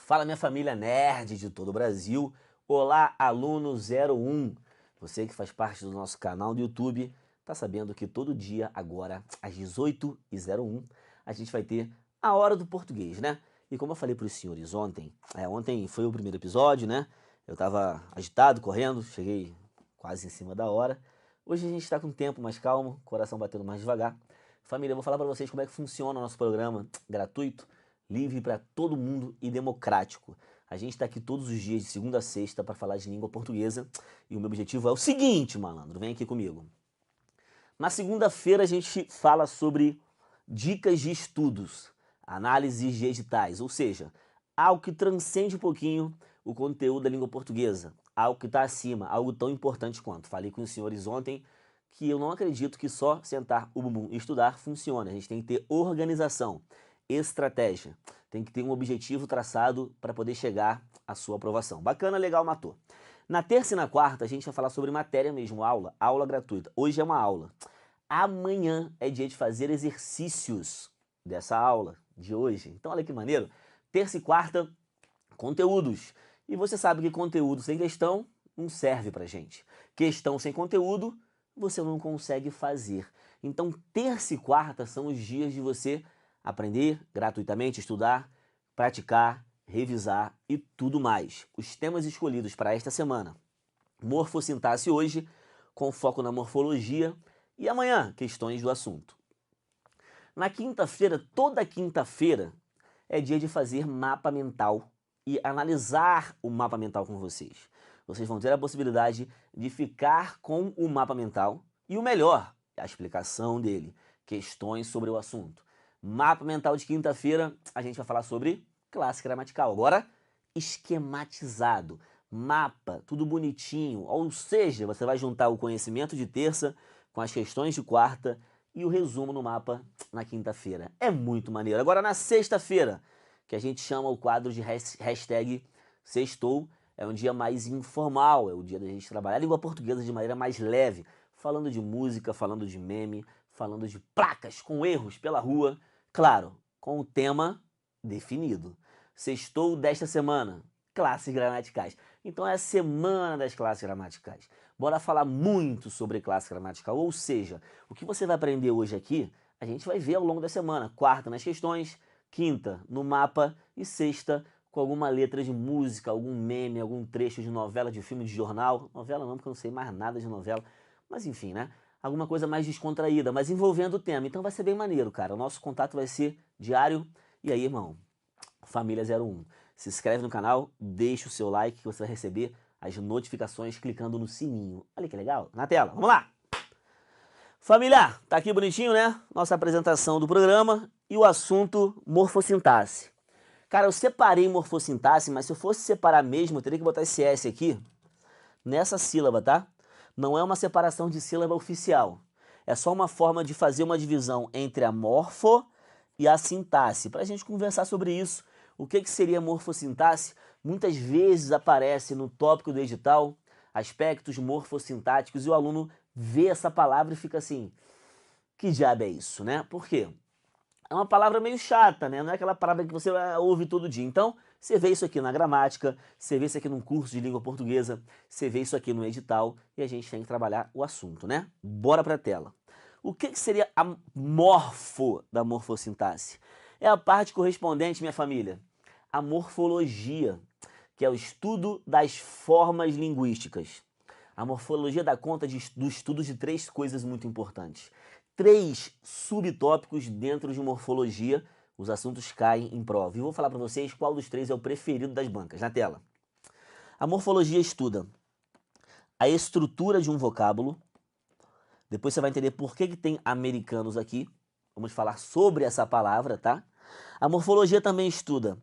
Fala minha família nerd de todo o Brasil. Olá, aluno 01. Você que faz parte do nosso canal do YouTube, tá sabendo que todo dia, agora, às 18h01, a gente vai ter a hora do português, né? E como eu falei para os senhores ontem foi o primeiro episódio, né? Eu tava agitado, correndo, cheguei quase em cima da hora. Hoje a gente está com o tempo mais calmo, coração batendo mais devagar. Família, eu vou falar para vocês como é que funciona o nosso programa gratuito, livre para todo mundo e democrático. A gente está aqui todos os dias, de segunda a sexta, para falar de língua portuguesa. E o meu objetivo é o seguinte, malandro, vem aqui comigo. Na segunda-feira a gente fala sobre dicas de estudos, análises de editais, ou seja, algo que transcende um pouquinho o conteúdo da língua portuguesa, algo que está acima, algo tão importante quanto. Falei com os senhores ontem que eu não acredito que só sentar o bumbum e estudar funcione. A gente tem que ter organização, estratégia, tem que ter um objetivo traçado para poder chegar à sua aprovação. Bacana, legal, matou. Na terça e na quarta a gente vai falar sobre matéria mesmo, aula gratuita. Hoje é uma aula. Amanhã é dia de fazer exercícios dessa aula de hoje. Então olha que maneiro. Terça e quarta, conteúdos. E você sabe que conteúdo sem questão não serve pra gente. Questão sem conteúdo, você não consegue fazer. Então terça e quarta são os dias de você aprender gratuitamente, estudar, praticar, revisar e tudo mais. Os temas escolhidos para esta semana: morfossintaxe hoje, com foco na morfologia, e amanhã, questões do assunto. Na quinta-feira, toda quinta-feira, é dia de fazer mapa mental e analisar o mapa mental com vocês. Vocês vão ter a possibilidade de ficar com o mapa mental e o melhor, a explicação dele, questões sobre o assunto. Mapa mental de quinta-feira, a gente vai falar sobre classe gramatical. Agora, esquematizado, mapa, tudo bonitinho. Ou seja, você vai juntar o conhecimento de terça com as questões de quarta e o resumo no mapa na quinta-feira. É muito maneiro. Agora, na sexta-feira, que a gente chama o quadro de hashtag Sextou, é um dia mais informal, é o dia da gente trabalhar a língua portuguesa de maneira mais leve, falando de música, falando de meme, falando de placas com erros pela rua, claro, com o tema definido. Sextou desta semana, classes gramaticais. Então é a semana das classes gramaticais. Bora falar muito sobre classe gramatical, ou seja, o que você vai aprender hoje aqui, a gente vai ver ao longo da semana. Quarta nas questões, quinta no mapa e sexta com alguma letra de música, algum meme, algum trecho de novela, de filme, de jornal. Novela não, porque eu não sei mais nada de novela. Mas enfim, né? Alguma coisa mais descontraída, mas envolvendo o tema. Então vai ser bem maneiro, cara. O nosso contato vai ser diário. E aí, irmão, Família 01. Se inscreve no canal, deixa o seu like que você vai receber as notificações clicando no sininho. Olha que legal. Na tela, vamos lá! Família, tá aqui bonitinho, né? Nossa apresentação do programa e o assunto morfossintaxe. Cara, eu separei morfossintaxe, mas se eu fosse separar mesmo, eu teria que botar esse S aqui nessa sílaba, tá? Não é uma separação de sílaba oficial. É só uma forma de fazer uma divisão entre a morfo e a sintaxe. Para a gente conversar sobre isso, o que seria morfossintaxe? Muitas vezes aparece no tópico do edital aspectos morfossintáticos e o aluno vê essa palavra e fica assim, que diabo é isso, né? Por quê? É uma palavra meio chata, né? Não é aquela palavra que você ouve todo dia. Então, você vê isso aqui na gramática, você vê isso aqui num curso de língua portuguesa, você vê isso aqui no edital e a gente tem que trabalhar o assunto, né? Bora pra tela. O que seria a morfo da morfossintaxe? É a parte correspondente, minha família, à morfologia, que é o estudo das formas linguísticas. A morfologia dá conta do estudo de três coisas muito importantes. Três subtópicos dentro de morfologia, os assuntos caem em prova. E eu vou falar para vocês qual dos três é o preferido das bancas. Na tela. A morfologia estuda a estrutura de um vocábulo. Depois você vai entender por que tem americanos aqui. Vamos falar sobre essa palavra, tá? A morfologia também estuda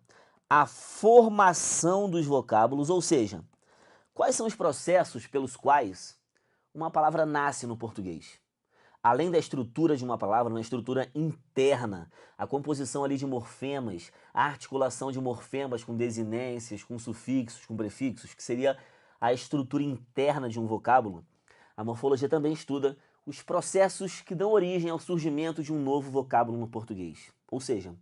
a formação dos vocábulos, ou seja, quais são os processos pelos quais uma palavra nasce no português. Além da estrutura de uma palavra, uma estrutura interna, a composição ali de morfemas, a articulação de morfemas com desinências, com sufixos, com prefixos, que seria a estrutura interna de um vocábulo. A morfologia também estuda os processos que dão origem ao surgimento de um novo vocábulo no português. Ou seja,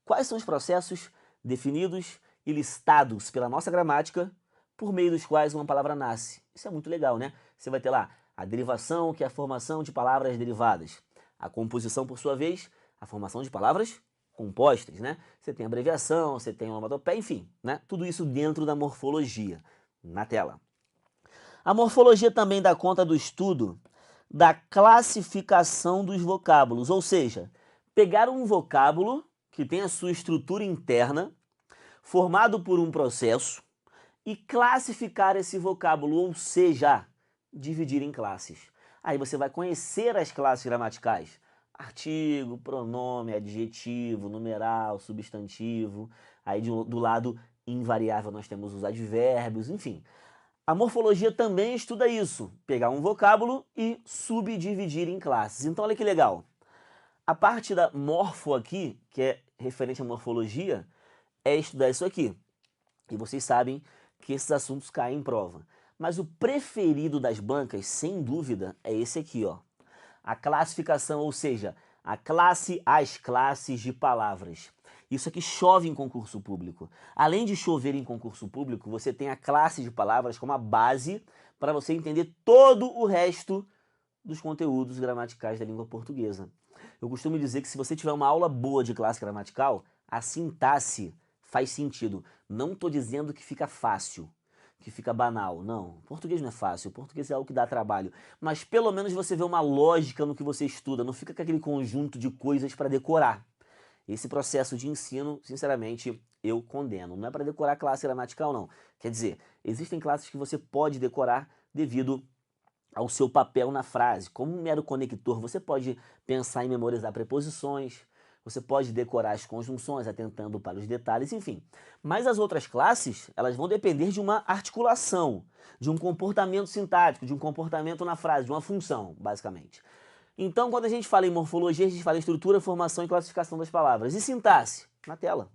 quais são os processos definidos e listados pela nossa gramática, por meio dos quais uma palavra nasce. Isso é muito legal, né? Você vai ter lá a derivação, que é a formação de palavras derivadas. A composição, por sua vez, a formação de palavras compostas, né? Você tem abreviação, você tem onomatopeia, enfim, né? Tudo isso dentro da morfologia, na tela. A morfologia também dá conta do estudo da classificação dos vocábulos, ou seja, pegar um vocábulo que tem a sua estrutura interna, formado por um processo, e classificar esse vocábulo, ou seja, dividir em classes. Aí você vai conhecer as classes gramaticais: artigo, pronome, adjetivo, numeral, substantivo. Aí do lado invariável nós temos os advérbios, enfim. A morfologia também estuda isso, pegar um vocábulo e subdividir em classes. Então olha que legal. A parte da morfo aqui, que é referente à morfologia, é estudar isso aqui. E vocês sabem que esses assuntos caem em prova. Mas o preferido das bancas, sem dúvida, é esse aqui, ó. A classificação, ou seja, a classe, as classes de palavras. Isso aqui chove em concurso público. Além de chover em concurso público, você tem a classe de palavras como a base para você entender todo o resto dos conteúdos gramaticais da língua portuguesa. Eu costumo dizer que se você tiver uma aula boa de classe gramatical, a sintaxe faz sentido. Não estou dizendo que fica fácil, que fica banal. Não, português não é fácil, português é algo que dá trabalho. Mas pelo menos você vê uma lógica no que você estuda, não fica com aquele conjunto de coisas para decorar. Esse processo de ensino, sinceramente, eu condeno. Não é para decorar classe gramatical, não. Quer dizer, existem classes que você pode decorar devido ao seu papel na frase. Como um mero conector, você pode pensar em memorizar preposições, você pode decorar as conjunções, atentando para os detalhes, enfim. Mas as outras classes, elas vão depender de uma articulação, de um comportamento sintático, de um comportamento na frase, de uma função, basicamente. Então, quando a gente fala em morfologia, a gente fala em estrutura, formação e classificação das palavras. E sintaxe? Na tela.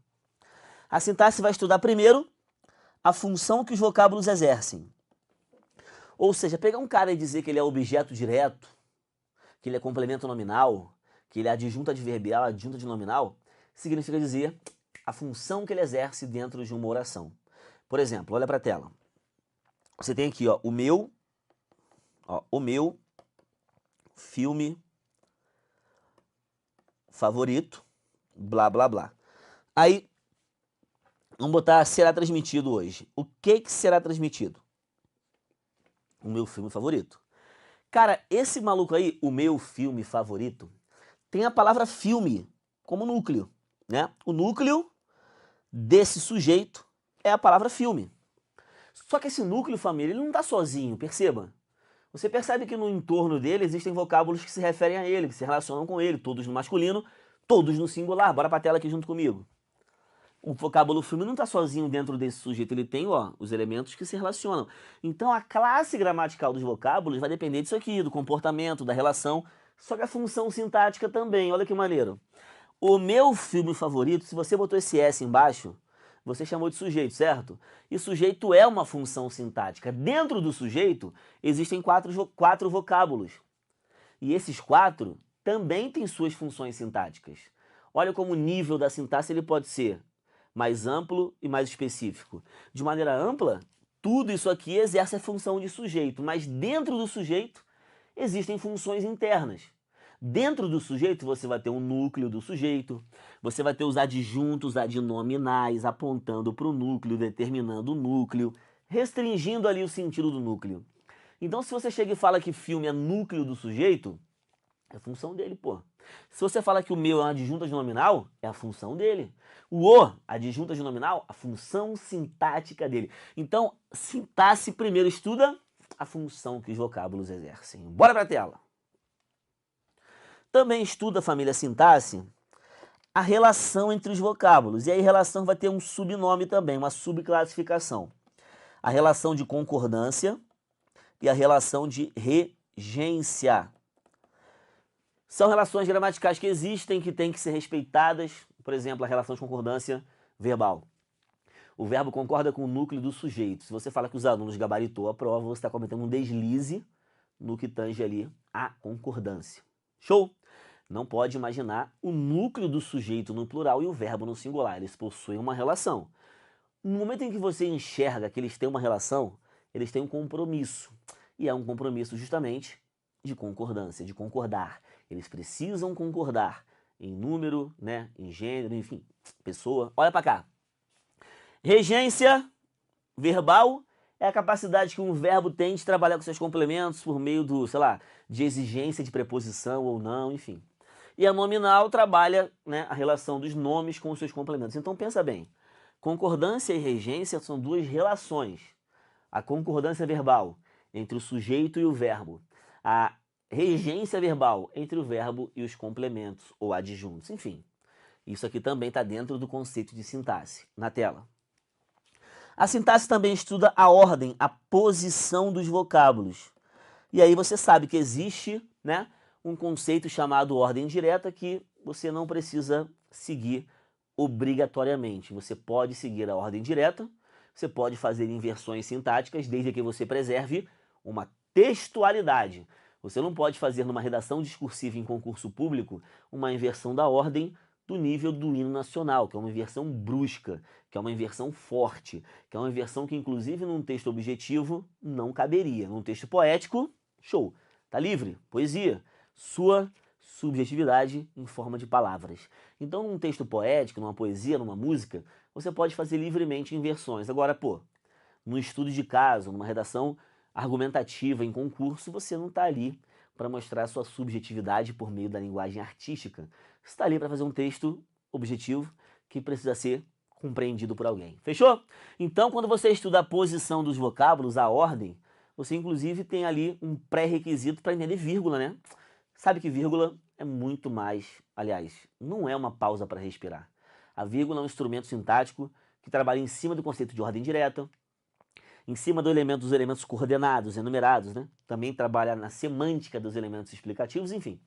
A sintaxe vai estudar primeiro a função que os vocábulos exercem. Ou seja, pegar um cara e dizer que ele é objeto direto, que ele é complemento nominal, que ele é adjunto adverbial, adjunto de nominal, significa dizer a função que ele exerce dentro de uma oração. Por exemplo, olha para a tela. Você tem aqui, ó, o meu filme favorito, blá, blá, blá. Aí, vamos botar será transmitido hoje. O que será transmitido? O meu filme favorito. Cara, esse maluco aí, o meu filme favorito, tem a palavra filme como núcleo, né? O núcleo desse sujeito é a palavra filme. Só que esse núcleo, família, ele não está sozinho, perceba. Você percebe que no entorno dele existem vocábulos que se referem a ele, que se relacionam com ele, todos no masculino, todos no singular. Bora pra tela aqui junto comigo. O vocábulo filme não está sozinho dentro desse sujeito, ele tem, ó, os elementos que se relacionam. Então a classe gramatical dos vocábulos vai depender disso aqui, do comportamento, da relação, só que a função sintática também, olha que maneiro. O meu filme favorito, se você botou esse S embaixo, você chamou de sujeito, certo? E sujeito é uma função sintática. Dentro do sujeito existem quatro vocábulos. E esses quatro também têm suas funções sintáticas. Olha como o nível da sintaxe ele pode ser mais amplo e mais específico. De maneira ampla, tudo isso aqui exerce a função de sujeito, mas dentro do sujeito existem funções internas. Dentro do sujeito você vai ter um núcleo do sujeito, você vai ter os adjuntos adnominais apontando para o núcleo, determinando o núcleo, restringindo ali o sentido do núcleo. Então se você chega e fala que filme é núcleo do sujeito, é a função dele, pô. Se você fala que o meu é uma adjunta de nominal, é a função dele. O adjunta de nominal, a função sintática dele. Então, sintaxe primeiro estuda a função que os vocábulos exercem. Bora pra tela. Também estuda, família, sintaxe, a relação entre os vocábulos. E aí relação vai ter um subnome também, uma subclassificação. A relação de concordância e a relação de regência. São relações gramaticais que existem, que têm que ser respeitadas. Por exemplo, a relação de concordância verbal. O verbo concorda com o núcleo do sujeito. Se você fala que os alunos gabaritou a prova, você está cometendo um deslize no que tange ali a concordância. Show? Não pode imaginar o núcleo do sujeito no plural e o verbo no singular. Eles possuem uma relação. No momento em que você enxerga que eles têm uma relação, eles têm um compromisso. E é um compromisso justamente de concordância, de concordar. Eles precisam concordar em número, né, em gênero, enfim, pessoa. Olha para cá. Regência verbal é a capacidade que um verbo tem de trabalhar com seus complementos por meio do, sei lá, de exigência de preposição ou não, enfim. E a nominal trabalha, né, a relação dos nomes com os seus complementos. Então pensa bem, concordância e regência são duas relações. A concordância verbal entre o sujeito e o verbo. A regência verbal entre o verbo e os complementos ou adjuntos, enfim. Isso aqui também está dentro do conceito de sintaxe, na tela. A sintaxe também estuda a ordem, a posição dos vocábulos. E aí você sabe que existe, né, um conceito chamado ordem direta que você não precisa seguir obrigatoriamente. Você pode seguir a ordem direta, você pode fazer inversões sintáticas, desde que você preserve uma textualidade. Você não pode fazer numa redação discursiva em concurso público uma inversão da ordem do nível do hino nacional, que é uma inversão brusca, que é uma inversão forte, que é uma inversão que inclusive num texto objetivo não caberia. Num texto poético, show, tá livre, poesia, sua subjetividade em forma de palavras. Então num texto poético, numa poesia, numa música, você pode fazer livremente inversões. Agora, pô, no estudo de caso, numa redação argumentativa em concurso, você não está ali para mostrar a sua subjetividade por meio da linguagem artística. Você está ali para fazer um texto objetivo que precisa ser compreendido por alguém. Fechou? Então, quando você estuda a posição dos vocábulos, a ordem, você inclusive tem ali um pré-requisito para entender vírgula, né? Sabe que vírgula é muito mais, aliás, não é uma pausa para respirar. A vírgula é um instrumento sintático que trabalha em cima do conceito de ordem direta, em cima dos elementos coordenados, enumerados, né? Também trabalha na semântica dos elementos explicativos, enfim.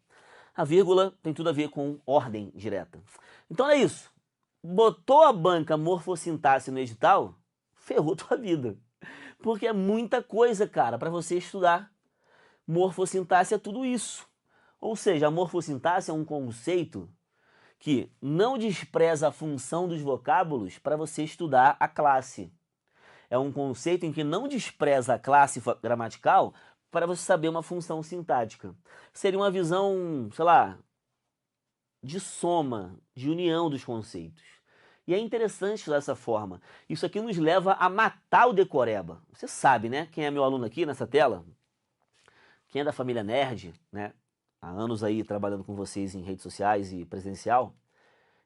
A vírgula tem tudo a ver com ordem direta. Então é isso. Botou a banca morfossintaxe no edital, ferrou tua vida. Porque é muita coisa, cara, para você estudar. Morfossintaxe é tudo isso. Ou seja, a morfossintaxe é um conceito que não despreza a função dos vocábulos para você estudar a classe. É um conceito em que não despreza a classe gramatical para você saber uma função sintática. Seria uma visão, sei lá, de soma, de união dos conceitos. E é interessante estudar dessa forma. Isso aqui nos leva a matar o decoreba. Você sabe, né? Quem é meu aluno aqui nessa tela? Quem é da família Nerd, né? Há anos aí trabalhando com vocês em redes sociais e presencial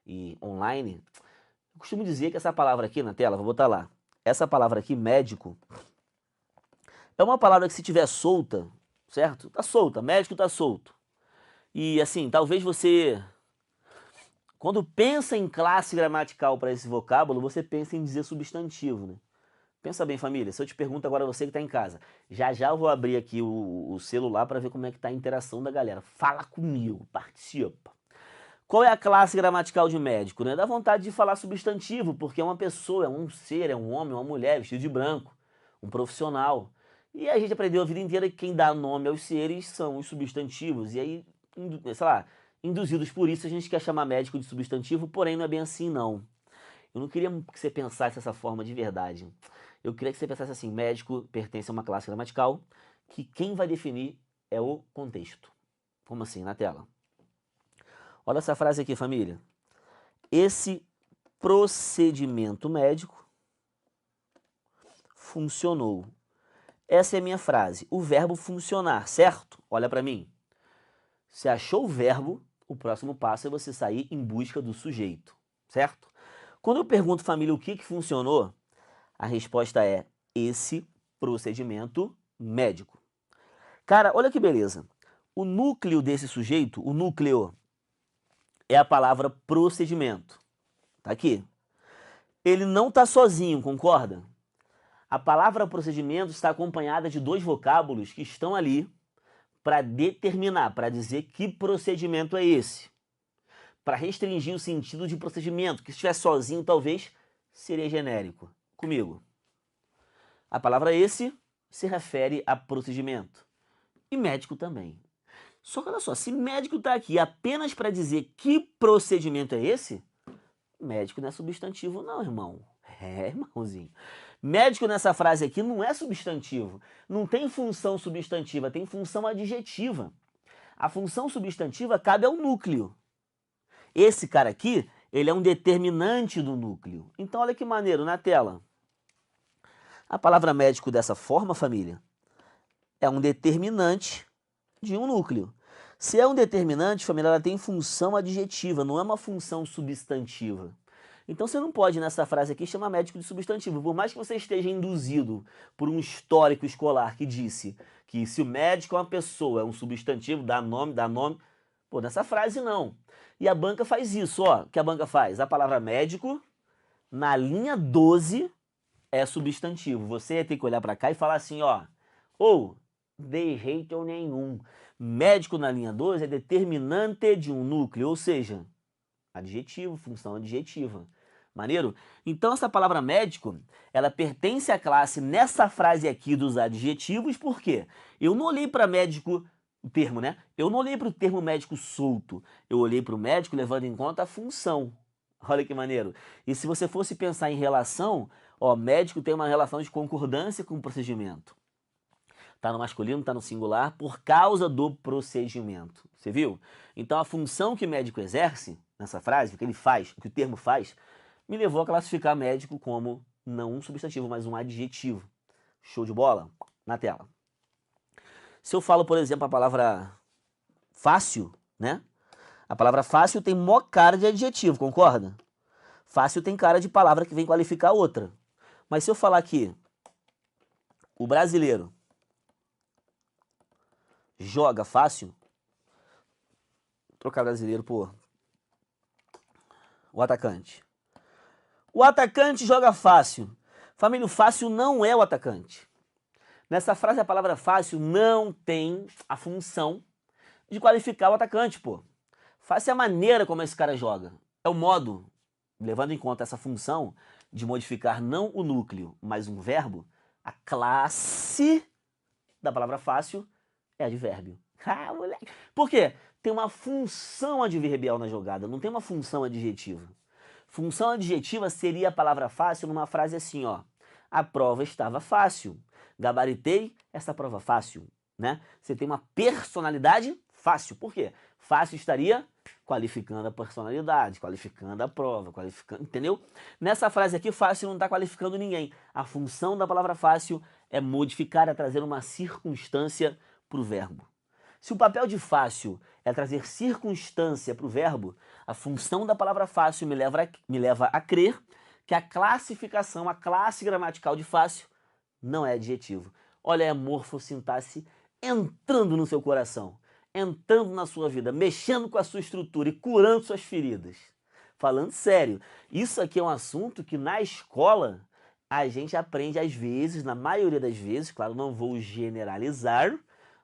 e online. Eu costumo dizer que essa palavra aqui na tela, vou botar lá. Essa palavra aqui, médico, é uma palavra que se tiver solta, certo? Tá solta, médico tá solto. E assim, talvez você, quando pensa em classe gramatical para esse vocábulo, você pensa em dizer substantivo, né? Pensa bem, família, se eu te pergunto agora você que está em casa, já já eu vou abrir aqui o celular para ver como é que tá a interação da galera. Fala comigo, participa. Qual é a classe gramatical de médico? Né? Dá vontade de falar substantivo, porque é uma pessoa, é um ser, é um homem, uma mulher, vestido de branco, um profissional. E a gente aprendeu a vida inteira que quem dá nome aos seres são os substantivos. E aí, sei lá, induzidos por isso, a gente quer chamar médico de substantivo, porém não é bem assim, não. Eu não queria que você pensasse dessa forma de verdade. Eu queria que você pensasse assim, médico pertence a uma classe gramatical, que quem vai definir é o contexto. Como assim? Na tela. Olha essa frase aqui, família. Esse procedimento médico funcionou. Essa é a minha frase. O verbo funcionar, certo? Olha para mim. Você achou o verbo, o próximo passo é você sair em busca do sujeito, certo? Quando eu pergunto, família, o que funcionou, a resposta é esse procedimento médico. Cara, olha que beleza. O núcleo desse sujeito, o núcleo, é a palavra procedimento. Tá aqui. Ele não está sozinho, concorda? A palavra procedimento está acompanhada de dois vocábulos que estão ali para determinar, para dizer que procedimento é esse. Para restringir o sentido de procedimento, que se estiver sozinho talvez seria genérico. Comigo. A palavra esse se refere a procedimento. E médico também. Só que olha só, se médico está aqui apenas para dizer que procedimento é esse, médico não é substantivo não, irmão. É, irmãozinho. Médico nessa frase aqui não é substantivo. Não tem função substantiva, tem função adjetiva. A função substantiva cabe ao núcleo. Esse cara aqui, ele é um determinante do núcleo. Então, olha que maneiro, na tela. A palavra médico dessa forma, família, é um determinante de um núcleo. Se é um determinante, família, ela tem função adjetiva, não é uma função substantiva. Então você não pode, nessa frase aqui, chamar médico de substantivo. Por mais que você esteja induzido por um histórico escolar que disse que se o médico é uma pessoa, é um substantivo, dá nome. Pô, nessa frase não. E a banca faz isso, ó. O que a banca faz? A palavra médico, na linha 12, é substantivo. Você tem que olhar para cá e falar assim, ó. Ou, de jeito nenhum. Médico na linha 12 é determinante de um núcleo, ou seja, adjetivo, função adjetiva. Maneiro? Então essa palavra médico, ela pertence à classe nessa frase aqui dos adjetivos, por quê? Eu não olhei para médico, o termo, né? Eu não olhei para o termo médico solto, eu olhei para o médico levando em conta a função. Olha que maneiro. E se você fosse pensar em relação, ó, médico tem uma relação de concordância com o procedimento. Tá no masculino, tá no singular, por causa do procedimento. Você viu? Então a função que o médico exerce, nessa frase, o que ele faz, o que o termo faz, me levou a classificar médico como não um substantivo, mas um adjetivo. Show de bola? Na tela. Se eu falo, por exemplo, a palavra fácil, né? A palavra fácil tem mó cara de adjetivo, concorda? Fácil tem cara de palavra que vem qualificar outra. Mas se eu falar aqui, o brasileiro joga fácil, vou trocar brasileiro por o atacante. O atacante joga fácil. Família, o fácil não é o atacante. Nessa frase a palavra fácil não tem a função de qualificar o atacante, pô. Fácil é a maneira como esse cara joga. É o modo, levando em conta essa função de modificar não o núcleo, mas um verbo, a classe da palavra fácil é advérbio. Ah, moleque. Por quê? Tem uma função adverbial na jogada, não tem uma função adjetiva. Função adjetiva seria a palavra fácil numa frase assim, ó. A prova estava fácil. Gabaritei essa prova fácil, né? Você tem uma personalidade fácil. Por quê? Fácil estaria qualificando a personalidade, qualificando a prova, qualificando, entendeu? Nessa frase aqui, fácil não está qualificando ninguém. A função da palavra fácil é modificar, é trazer uma circunstância para o verbo. Se o papel de fácil é trazer circunstância para o verbo, a função da palavra fácil me leva a crer que a classificação, a classe gramatical de fácil não é adjetivo. Olha a morfossintaxe entrando no seu coração, entrando na sua vida, mexendo com a sua estrutura e curando suas feridas. Falando sério, isso aqui é um assunto que na escola a gente aprende às vezes, na maioria das vezes, claro, não vou generalizar,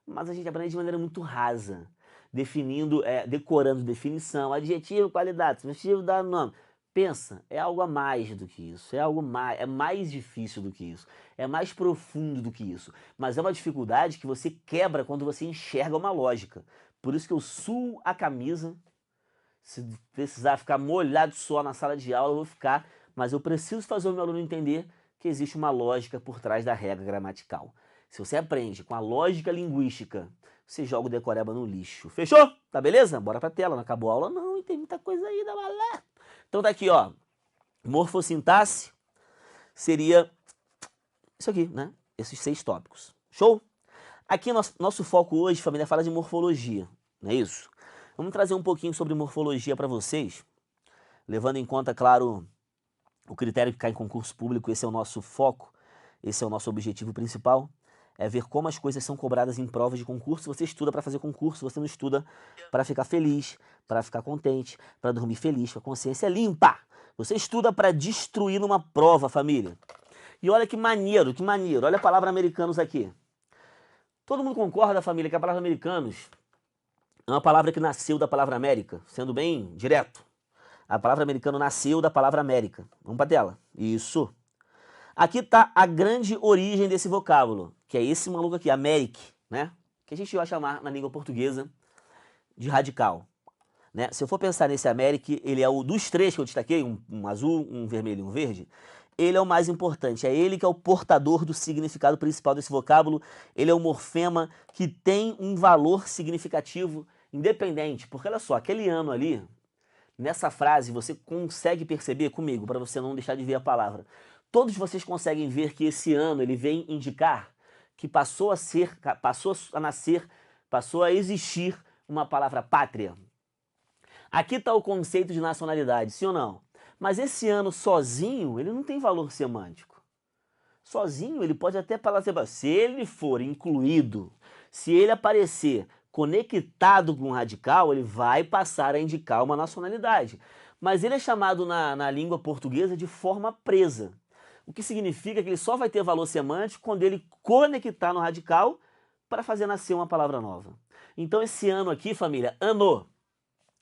mas a gente aprende de maneira muito rasa, definindo, decorando definição, adjetivo, qualidade, substantivo, dá nome. Pensa, é algo a mais do que isso, é mais difícil do que isso, é mais profundo do que isso, mas é uma dificuldade que você quebra quando você enxerga uma lógica. Por isso que eu suo a camisa, se precisar ficar molhado de suor na sala de aula, eu vou ficar, mas eu preciso fazer o meu aluno entender que existe uma lógica por trás da regra gramatical. Se você aprende com a lógica linguística, você joga o decoreba no lixo. Fechou? Tá beleza? Bora pra tela. Não acabou a aula não, e tem muita coisa aí, dá balé. Então tá aqui, ó. Morfossintaxe seria isso aqui, né? Esses 6 tópicos. Show? Aqui nosso foco hoje, família, fala de morfologia, não é isso? Vamos trazer um pouquinho sobre morfologia para vocês, levando em conta, claro, o critério que cai em concurso público. Esse é o nosso foco, esse é o nosso objetivo principal. É ver como as coisas são cobradas em provas de concurso. Você estuda para fazer concurso, você não estuda para ficar feliz, para ficar contente, para dormir feliz, com a consciência limpa. Você estuda para destruir numa prova, família. E olha que maneiro, que maneiro. Olha a palavra americanos aqui. Todo mundo concorda, família, que a palavra americanos é uma palavra que nasceu da palavra América, sendo bem direto. A palavra americano nasceu da palavra América. Vamos para a tela. Isso. Aqui está a grande origem desse vocábulo, que é esse maluco aqui, Amérique, né? Que a gente vai chamar na língua portuguesa de radical, né? Se eu for pensar nesse Amérique, ele é o dos 3 que eu destaquei, um azul, um vermelho e um verde. ele é o mais importante, é ele que é o portador do significado principal desse vocábulo, ele é o morfema que tem um valor significativo independente, porque olha só, aquele ano ali, nessa frase você consegue perceber comigo, para você não deixar de ver a palavra, todos vocês conseguem ver que esse ano ele vem indicar que passou a nascer, passou a existir uma palavra pátria. Aqui está o conceito de nacionalidade, sim ou não? Mas esse ano sozinho, ele não tem valor semântico. Sozinho, ele pode até palavra. Se ele for incluído, se ele aparecer conectado com um radical, ele vai passar a indicar uma nacionalidade. Mas ele é chamado na língua portuguesa de forma presa. O que significa que ele só vai ter valor semântico quando ele conectar no radical para fazer nascer uma palavra nova. Então esse ano aqui, família, ano,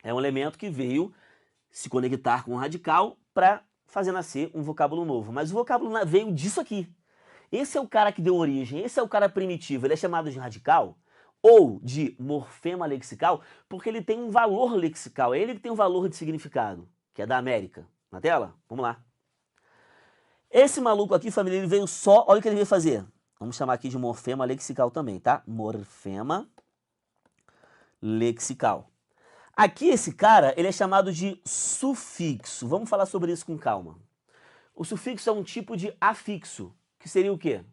é um elemento que veio se conectar com o radical para fazer nascer um vocábulo novo. Mas o vocábulo veio disso aqui. Esse é o cara que deu origem, esse é o cara primitivo. Ele é chamado de radical ou de morfema lexical porque ele tem um valor lexical. É ele que tem um valor de significado, que é da América. Na tela? Vamos lá. Esse maluco aqui, família, ele veio só... Olha o que ele veio fazer. Vamos chamar aqui de morfema lexical também, tá? Morfema lexical. Aqui esse cara, ele é chamado de sufixo. Vamos falar sobre isso com calma. O sufixo é um tipo de afixo, que seria o quê?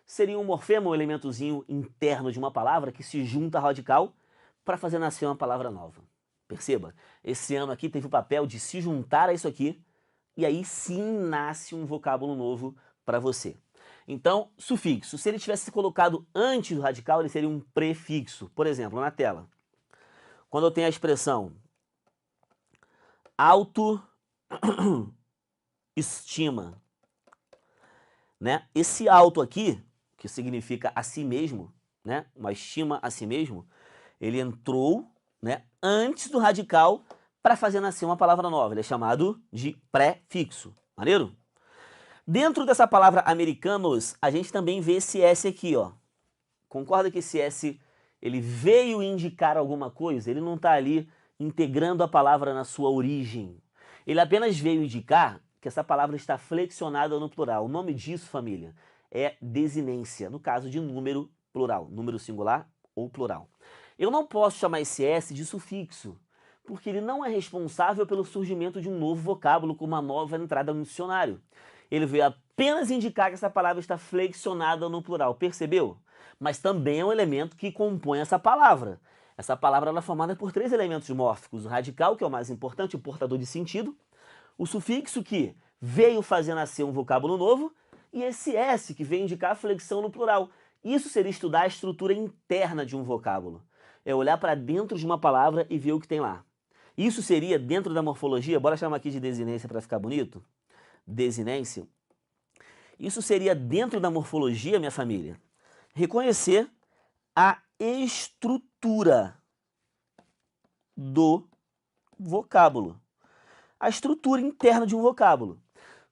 Seria um morfema, um elementozinho interno de uma palavra que se junta ao radical para fazer nascer uma palavra nova. Perceba, esse ano aqui teve o papel de se juntar a isso aqui e aí sim nasce um vocábulo novo para você. Então, sufixo, se ele tivesse colocado antes do radical, ele seria um prefixo. Por exemplo, na tela. Quando eu tenho a expressão autoestima, né? Esse auto aqui, que significa a si mesmo, né? Uma estima a si mesmo, ele entrou, né, antes do radical para fazer nascer uma palavra nova. Ele é chamado de prefixo. Maneiro? Dentro dessa palavra americanos, a gente também vê esse S aqui, ó. Concorda que esse S ele veio indicar alguma coisa? Ele não está ali integrando a palavra na sua origem. Ele apenas veio indicar que essa palavra está flexionada no plural. O nome disso, família, é desinência, no caso de número plural, número singular ou plural. Eu não posso chamar esse S de sufixo, porque ele não é responsável pelo surgimento de um novo vocábulo com uma nova entrada no dicionário. Ele veio apenas indicar que essa palavra está flexionada no plural, percebeu? Mas também é um elemento que compõe essa palavra. Essa palavra ela é formada por 3 elementos mórficos, o radical, que é o mais importante, o portador de sentido, o sufixo, que veio fazer nascer um vocábulo novo, e esse S, que veio indicar a flexão no plural. Isso seria estudar a estrutura interna de um vocábulo. É olhar para dentro de uma palavra e ver o que tem lá. Isso seria dentro da morfologia, bora chamar aqui de desinência para ficar bonito? Desinência. Isso seria dentro da morfologia, minha família, reconhecer a estrutura do vocábulo. A estrutura interna de um vocábulo.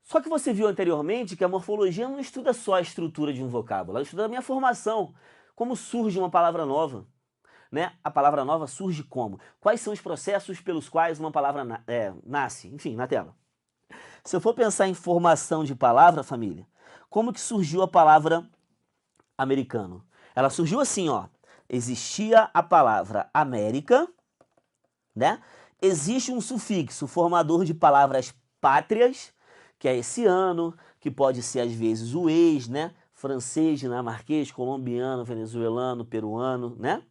Só que você viu anteriormente que a morfologia não estuda só a estrutura de um vocábulo, ela estuda a minha formação, como surge uma palavra nova. Né? A palavra nova surge como? Quais são os processos pelos quais uma palavra nasce? Enfim, na tela. Se eu for pensar em formação de palavra, família, como que surgiu a palavra americano? Ela surgiu assim, ó. Existia a palavra América, né? Existe um sufixo formador de palavras pátrias, que é esse ano, que pode ser às vezes o ex, né? Francês, dinamarquês, colombiano, venezuelano, peruano, né?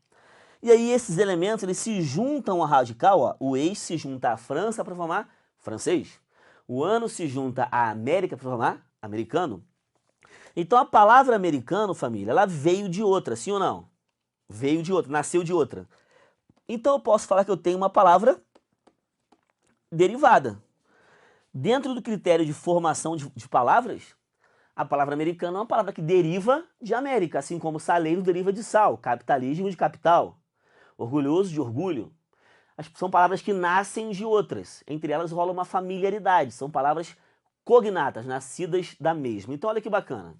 E aí esses elementos eles se juntam ao radical, ó. O ex se junta à França para formar francês. O ano se junta à América para formar americano. Então a palavra americano, família, ela veio de outra, sim ou não? Veio de outra, nasceu de outra. Então eu posso falar que eu tenho uma palavra derivada. Dentro do critério de formação de palavras, a palavra americano é uma palavra que deriva de América, assim como saleiro deriva de sal, capitalismo de capital, orgulhoso de orgulho. São palavras que nascem de outras. Entre elas rola uma familiaridade. São palavras cognatas, nascidas da mesma. Então olha que bacana.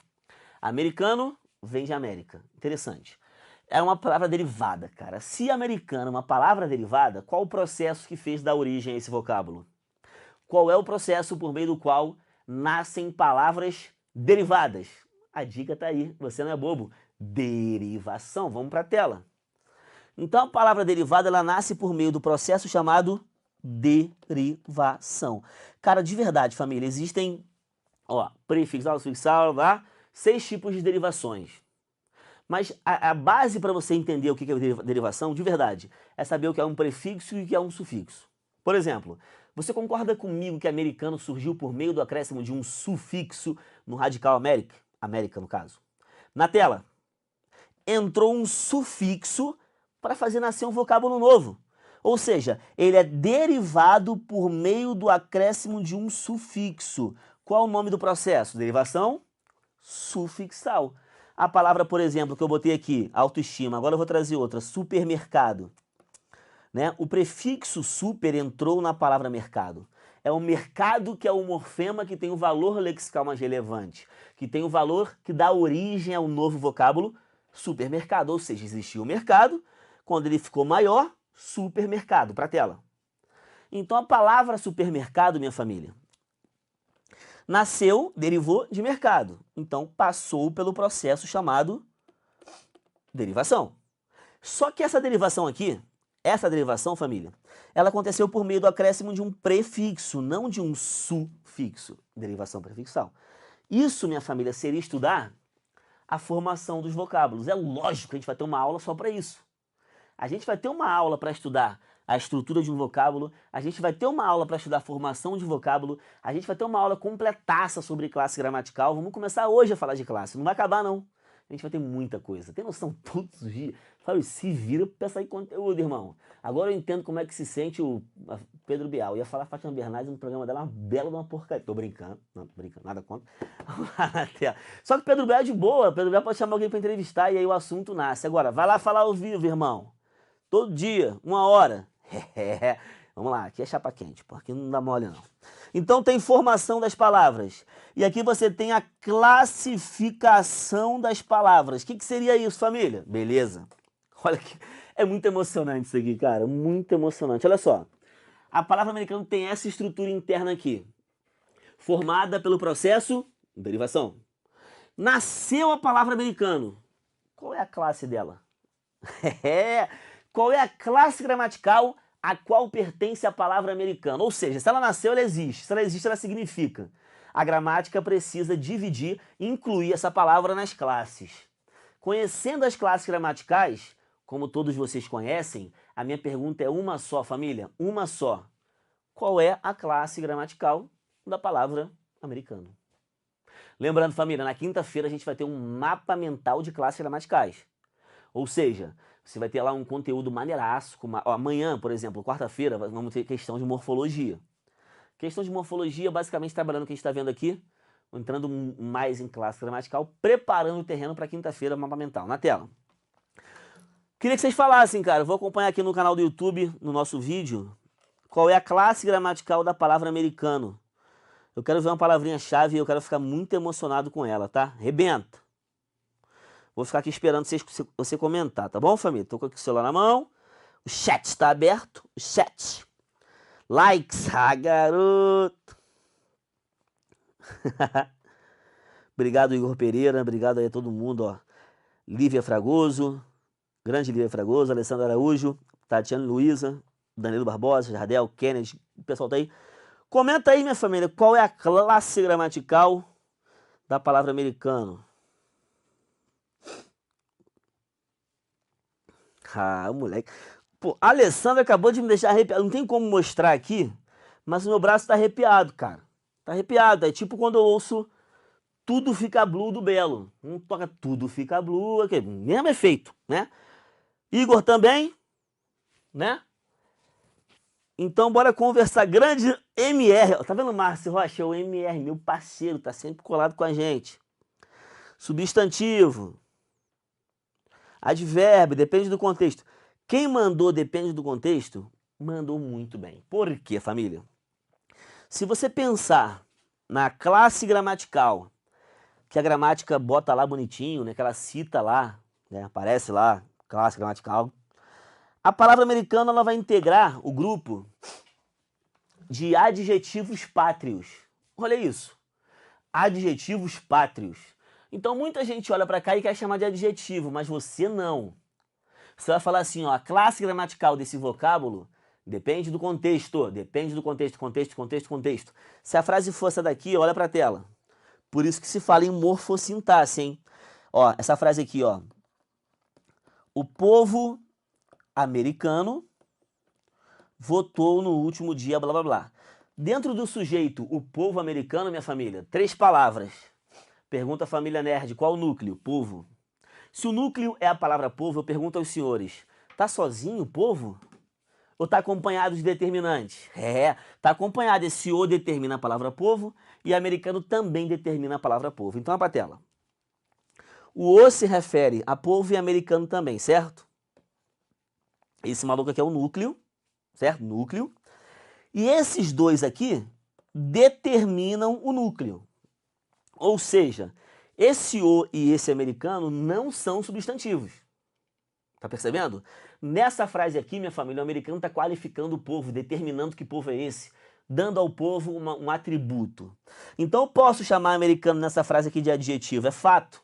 Americano vem de América. Interessante. É uma palavra derivada, cara. Se americano é uma palavra derivada, qual o processo que fez dar origem a esse vocábulo? Qual é o processo por meio do qual nascem palavras derivadas. A dica tá aí, você não é bobo. Derivação, vamos para a tela. Então a palavra derivada, ela nasce por meio do processo chamado derivação. Cara, de verdade, família, existem, ó, prefixal, sufixal, lá, 6 tipos de derivações. Mas a base para você entender o que é derivação, de verdade, é saber o que é um prefixo e o que é um sufixo. Por exemplo, você concorda comigo que americano surgiu por meio do acréscimo de um sufixo no radical América? América, no caso. Na tela, entrou um sufixo para fazer nascer um vocábulo novo. Ou seja, ele é derivado por meio do acréscimo de um sufixo. Qual o nome do processo? Derivação sufixal. A palavra, por exemplo, que eu botei aqui, autoestima, agora eu vou trazer outra, supermercado. Né? O prefixo super entrou na palavra mercado. É o mercado que é o morfema que tem o valor lexical mais relevante, que tem o valor que dá origem ao novo vocábulo supermercado. Ou seja, existia o mercado, quando ele ficou maior, supermercado, para a tela. Então a palavra supermercado, minha família, nasceu, derivou de mercado. Então passou pelo processo chamado derivação. Só que essa derivação aqui, essa derivação, família, ela aconteceu por meio do acréscimo de um prefixo, não de um sufixo. Derivação prefixal. Isso, minha família, seria estudar a formação dos vocábulos. É lógico que a gente vai ter uma aula só para isso. A gente vai ter uma aula para estudar a estrutura de um vocábulo, a gente vai ter uma aula para estudar a formação de vocábulo, a gente vai ter uma aula completaça sobre classe gramatical. Vamos começar hoje a falar de classe, não vai acabar não. A gente vai ter muita coisa, tem noção todos os dias. Fábio, se vira para sair conteúdo, irmão. Agora eu entendo como é que se sente o Pedro Bial. Eu ia falar Fátima Bernardes no programa dela, uma bela de uma porcaria. Tô brincando, não, tô brincando, nada contra. Só que o Pedro Bial é de boa, o Pedro Bial pode chamar alguém para entrevistar e aí o assunto nasce. Agora, vai lá falar ao vivo, irmão. Todo dia, 1 hora. Vamos lá, aqui é chapa quente, porque não dá mole não. Então tem formação das palavras. E aqui você tem a classificação das palavras. O que seria isso, família? Beleza. Olha que é muito emocionante isso aqui, cara. Muito emocionante. Olha só. A palavra americana tem essa estrutura interna aqui. Formada pelo processo derivação. Nasceu a palavra americano. Qual é a classe dela? Qual é a classe gramatical a qual pertence a palavra americano? Ou seja, se ela nasceu, ela existe. Se ela existe, ela significa. A gramática precisa dividir e incluir essa palavra nas classes. Conhecendo as classes gramaticais, como todos vocês conhecem, a minha pergunta é uma só, família, uma só. Qual é a classe gramatical da palavra americano? Lembrando, família, na quinta-feira a gente vai ter um mapa mental de classes gramaticais. Ou seja, você vai ter lá um conteúdo maneiraço. Amanhã, por exemplo, quarta-feira, vamos ter questão de morfologia. Questão de morfologia, basicamente trabalhando o que a gente está vendo aqui, entrando mais em classe gramatical, preparando o terreno para quinta-feira, mapa mental. Na tela. Queria que vocês falassem, cara, eu vou acompanhar aqui no canal do YouTube, no nosso vídeo, qual é a classe gramatical da palavra americano. Eu quero ver uma palavrinha-chave e eu quero ficar muito emocionado com ela, tá? Rebenta. Vou ficar aqui esperando você comentar, tá bom, família? Tô com o celular na mão, o chat está aberto, o chat. Likes, garoto. Obrigado, Igor Pereira, obrigado aí a todo mundo, ó. Lívia Fragoso, grande Lívia Fragoso, Alessandra Araújo, Tatiana Luiza, Danilo Barbosa, Jardel, Kennedy, o pessoal tá aí. Comenta aí, minha família, qual é a classe gramatical da palavra americano? Ah, moleque. Pô, a Alessandra acabou de me deixar arrepiado. Não tem como mostrar aqui, mas o meu braço tá arrepiado, cara. Tá arrepiado. É tipo quando eu ouço Tudo Fica Blue do Belo. Não toca Tudo Fica Blue, aqui, mesmo efeito, né? Igor também, né? Então bora conversar. Grande MR. Tá vendo, Márcio Rocha? É o MR, meu parceiro, tá sempre colado com a gente. Substantivo. Advérbio, depende do contexto. Quem mandou depende do contexto, mandou muito bem. Por quê, família? Se você pensar na classe gramatical, que a gramática bota lá bonitinho, né, que ela cita lá, né, aparece lá, classe gramatical, a palavra americana ela vai integrar o grupo de adjetivos pátrios. Olha isso. Adjetivos pátrios. Então muita gente olha para cá e quer chamar de adjetivo, mas você não. Você vai falar assim, ó, a classe gramatical desse vocábulo depende do contexto, contexto. Se a frase for essa daqui, olha para a tela. Por isso que se fala em morfossintaxe, hein? Ó, essa frase aqui, ó. O povo americano votou no último dia, blá, blá, blá. Dentro do sujeito, o povo americano, minha família, 3 palavras. Pergunta a família nerd, qual o núcleo? Povo. Se o núcleo é a palavra povo, eu pergunto aos senhores, tá sozinho o povo? Ou tá acompanhado de determinantes? Tá acompanhado. Esse o determina a palavra povo e americano também determina a palavra povo. Então, para a tela. O o se refere a povo e americano também, certo? Esse maluco aqui é o núcleo, certo? Núcleo. E esses dois aqui determinam o núcleo. Ou seja, esse o e esse americano não são substantivos. Tá percebendo? Nessa frase aqui, minha família, o americano está qualificando o povo, determinando que povo é esse, dando ao povo um atributo. Então eu posso chamar americano nessa frase aqui de adjetivo, é fato.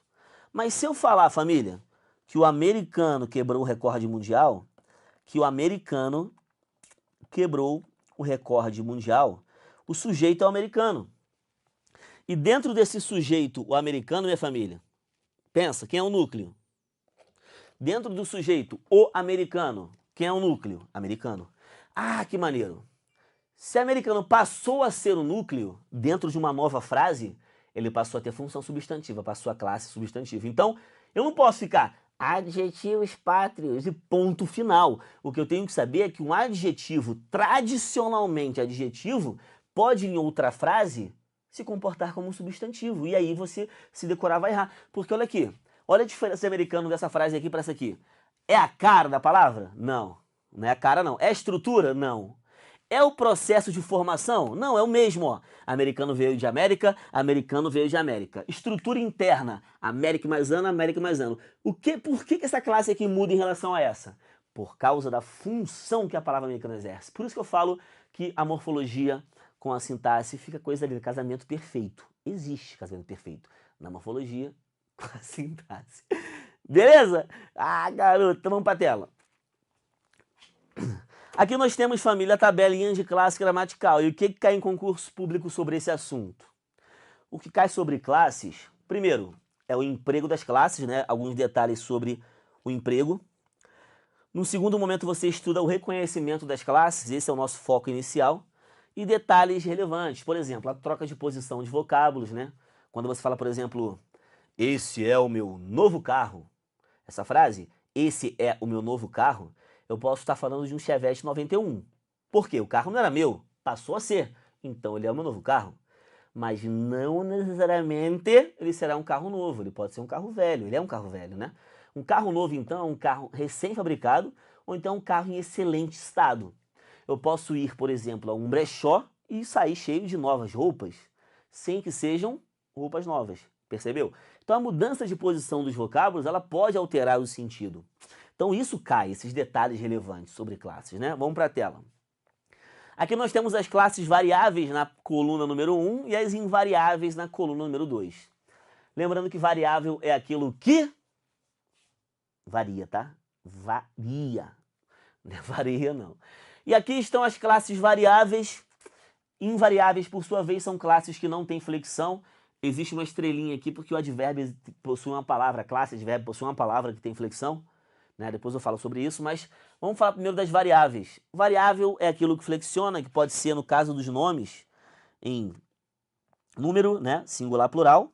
Mas se eu falar, família, que o americano quebrou o recorde mundial, o sujeito é o americano. E dentro desse sujeito, o americano, minha família, pensa, quem é o núcleo? Dentro do sujeito, o americano, quem é o núcleo? Americano. Ah, que maneiro. Se americano passou a ser o núcleo, dentro de uma nova frase, ele passou a ter função substantiva, passou a classe substantiva. Então, eu não posso ficar adjetivos pátrios e ponto final. O que eu tenho que saber é que um adjetivo, tradicionalmente adjetivo, pode em outra frase se comportar como um substantivo. E aí você, se decorar, vai errar. Porque olha aqui, olha a diferença americana dessa frase aqui para essa aqui. É a cara da palavra? Não. Não é a cara, não. É a estrutura? Não. É o processo de formação? Não, é o mesmo, ó. Americano veio de América, americano veio de América. Estrutura interna, América mais ano, América mais ano. Por que essa classe aqui muda em relação a essa? Por causa da função que a palavra americana exerce. Por isso que eu falo que a morfologia com a sintaxe fica coisa ali, casamento perfeito. Existe casamento perfeito na morfologia com a sintaxe. Beleza? Ah, garoto, então vamos pra tela. Aqui nós temos, família, tabelinhas de classe gramatical. E o que cai em concurso público sobre esse assunto? O que cai sobre classes, primeiro, é o emprego das classes, né? Alguns detalhes sobre o emprego. No segundo momento, você estuda o reconhecimento das classes, esse é o nosso foco inicial. E detalhes relevantes, por exemplo, a troca de posição de vocábulos, né? Quando você fala, por exemplo, esse é o meu novo carro. Essa frase, esse é o meu novo carro, eu posso estar falando de um Chevette 91. Por quê? O carro não era meu, passou a ser. Então ele é o meu novo carro. Mas não necessariamente ele será um carro novo, ele pode ser um carro velho, ele é um carro velho, né? Um carro novo, então, é um carro recém-fabricado ou então um carro em excelente estado. Eu posso ir, por exemplo, a um brechó e sair cheio de novas roupas, sem que sejam roupas novas, percebeu? Então a mudança de posição dos vocábulos, ela pode alterar o sentido. Então isso cai, esses detalhes relevantes sobre classes, né? Vamos para a tela. Aqui nós temos as classes variáveis na coluna número 1 e as invariáveis na coluna número 2. Lembrando que variável é aquilo que varia, tá? Varia. Não é varia, não. E aqui estão as classes variáveis. Invariáveis, por sua vez, são classes que não têm flexão. Existe uma estrelinha aqui porque o advérbio possui uma palavra, a classe advérbio possui uma palavra que tem flexão. Né? Depois eu falo sobre isso, mas vamos falar primeiro das variáveis. Variável é aquilo que flexiona, que pode ser, no caso dos nomes, em número, né? Singular, plural,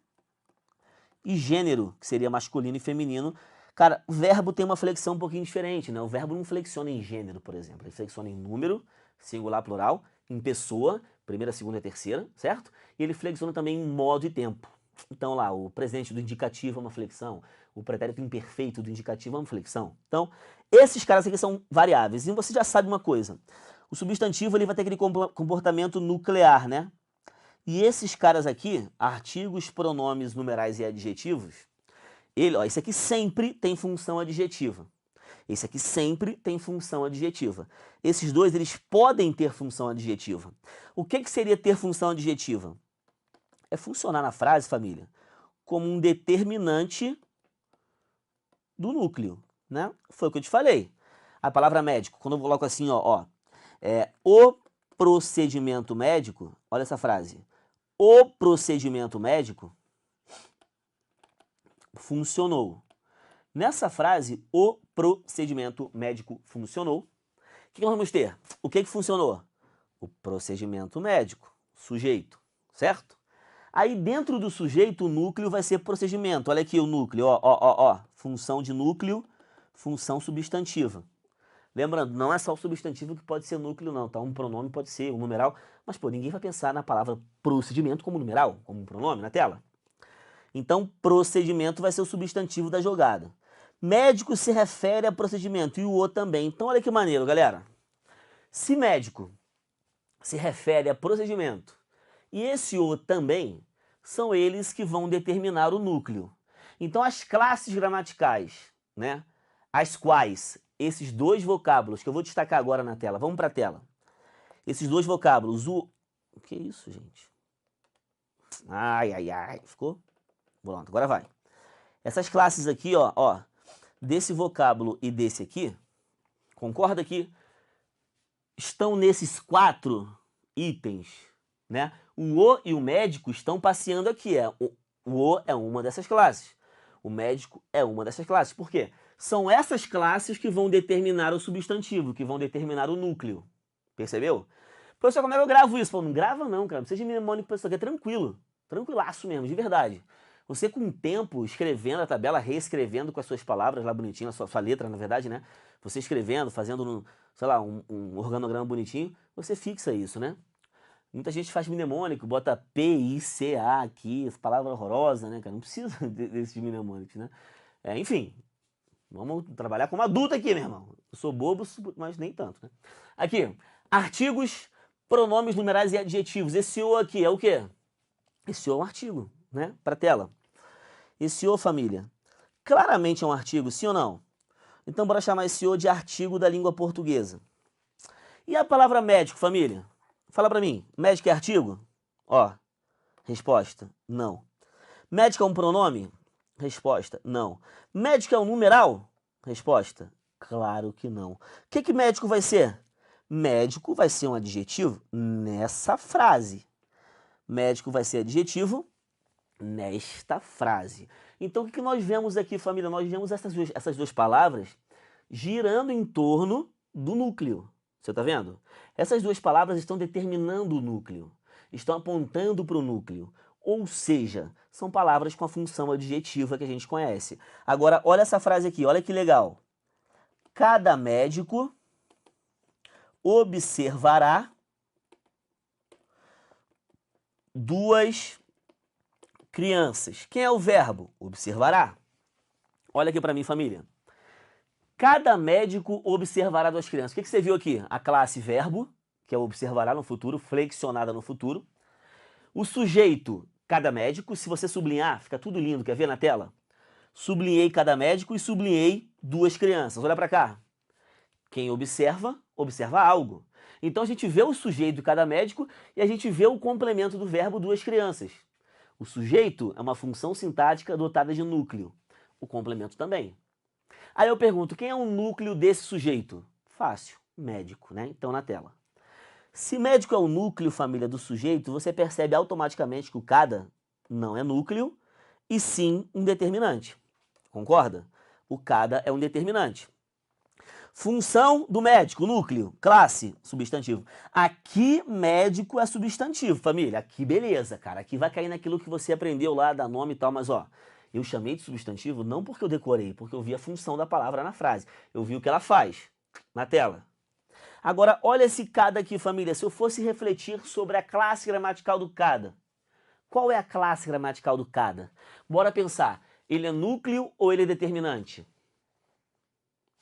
e gênero, que seria masculino e feminino. Cara, o verbo tem uma flexão um pouquinho diferente, né? O verbo não flexiona em gênero, por exemplo. Ele flexiona em número, singular, plural, em pessoa, primeira, segunda e terceira, certo? E ele flexiona também em modo e tempo. Então lá, o presente do indicativo é uma flexão, o pretérito imperfeito do indicativo é uma flexão. Então, esses caras aqui são variáveis. E você já sabe uma coisa, o substantivo ele vai ter aquele comportamento nuclear, né? E esses caras aqui, artigos, pronomes, numerais e adjetivos, esse aqui sempre tem função adjetiva. Esse aqui sempre tem função adjetiva. Esses dois, eles podem ter função adjetiva. O que seria ter função adjetiva? é funcionar na frase, família, como um determinante do núcleo, né? Foi o que eu te falei. A palavra médico, quando eu coloco assim, o procedimento médico, olha essa frase, o procedimento médico funcionou. Nessa frase, o procedimento médico funcionou. O que nós vamos ter? O que funcionou? O procedimento médico, sujeito, certo? Aí dentro do sujeito, o núcleo vai ser procedimento. Olha aqui o núcleo, função de núcleo, função substantiva. Lembrando, não é só o substantivo que pode ser núcleo, não, tá? Um pronome pode ser um numeral, mas, pô, ninguém vai pensar na palavra procedimento como numeral, como um pronome na tela. Então, procedimento vai ser o substantivo da jogada. Médico se refere a procedimento e o O também. Então, olha que maneiro, galera. Se médico se refere a procedimento e esse O também, são eles que vão determinar o núcleo. Então, as classes gramaticais, né, as quais esses dois vocábulos, que eu vou destacar agora na tela, vamos para a tela. Esses dois vocábulos, o que é isso, gente? Ai, ai, ai, ficou? Pronto, agora vai. Essas classes aqui, desse vocábulo e desse aqui, concorda que estão nesses 4 itens, né? O O e o médico estão passeando aqui. O O é uma dessas classes. O médico é uma dessas classes. Por quê? São essas classes que vão determinar o substantivo, que vão determinar o núcleo. Percebeu? Professor, como é que eu gravo isso? Pô, não grava não, cara. Não seja mnemônico, professor, que é tranquilo. Tranquilaço mesmo, de verdade. Você com o tempo, escrevendo a tabela, reescrevendo com as suas palavras lá bonitinho, a sua letra, na verdade, né? Você escrevendo, fazendo, sei lá, um organograma bonitinho, você fixa isso, né? Muita gente faz mnemônico, bota P-I-C-A aqui, essa palavra horrorosa, né, cara? Não precisa desses mnemônicos, né? Enfim, vamos trabalhar como adulto aqui, meu irmão. Eu sou bobo, mas nem tanto, né? Aqui, artigos, pronomes numerais e adjetivos. Esse O aqui é o quê? Esse O é um artigo, né? Para tela. Esse O, família, claramente é um artigo, sim ou não? Então, bora chamar esse O de artigo da língua portuguesa. E a palavra médico, família? Fala pra mim, médico é artigo? Resposta, não. Médico é um pronome? Resposta, não. Médico é um numeral? Resposta, claro que não. O que médico vai ser? Médico vai ser um adjetivo nessa frase. Médico vai ser adjetivo nesta frase. Então, o que nós vemos aqui, família? Nós vemos essas duas palavras girando em torno do núcleo. Você está vendo? Essas duas palavras estão determinando o núcleo, estão apontando para o núcleo. Ou seja, são palavras com a função adjetiva que a gente conhece. Agora, olha essa frase aqui, olha que legal. Cada médico observará 2 crianças. Quem é o verbo? Observará. Olha aqui para mim, família. Cada médico observará 2 crianças. O que você viu aqui? A classe verbo, que é observará no futuro, flexionada no futuro. O sujeito, cada médico. Se você sublinhar, fica tudo lindo. Quer ver na tela? Sublinhei cada médico e sublinhei 2 crianças. Olha para cá. Quem observa, observa algo. Então a gente vê o sujeito de cada médico e a gente vê o complemento do verbo 2 crianças. O sujeito é uma função sintática dotada de núcleo. O complemento também. Aí eu pergunto, quem é o núcleo desse sujeito? Fácil, médico, né? Então na tela. Se médico é o núcleo, família, do sujeito, você percebe automaticamente que o cada não é núcleo e sim um determinante. Concorda? O cada é um determinante. Função do médico, núcleo, classe, substantivo. Aqui, médico é substantivo, família. Aqui, beleza, cara. Aqui vai cair naquilo que você aprendeu lá, dar nome e tal, mas eu chamei de substantivo não porque eu decorei, porque eu vi a função da palavra na frase. Eu vi o que ela faz na tela. Agora, olha esse cada aqui, família. Se eu fosse refletir sobre a classe gramatical do cada, qual é a classe gramatical do cada? Bora pensar. Ele é núcleo ou ele é determinante?